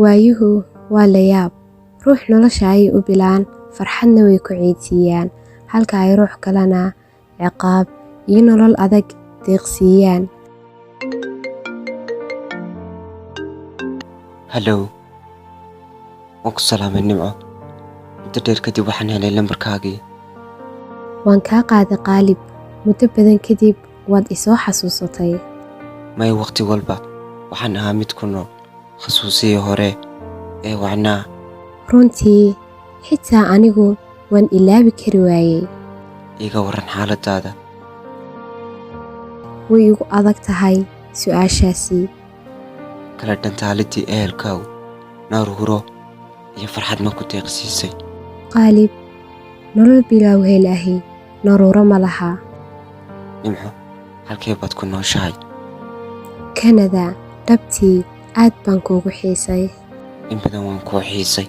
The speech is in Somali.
waayuhu waa la yaab. Ruux nolosha ay u bilaan, farxadna way ku ciidsiiyaan, halka ay ruux kalena ciqaab iyo nolol adag deeqsiiyaan. Hello, waan ku salaamay Nimco. Muddo dheer kadib waxaan helay lambarkaagii. Waan kaa qaaday qaalib, muddo badan kadib waad isoo xasuusatay. May waqti walba waxaan ahaa mid ku nool xasuusihii hore ee wacnaa. Runtii, xitaa anigu waan ilaabi kari waayey. Iga waran xaaladaada. Way igu adag tahay su'aashaasi. Kala dhantaalidii ehelkaagu, naar huro iyo farxad ma ku deeqsiisay. Qaalib, nolol bilaa wehel ahi naruuro ma laha. Nimco, halkee baad ku nooshahay? Kanada, dhabtii aad baan kuugu xiisay. In badan waan kuu xiisay.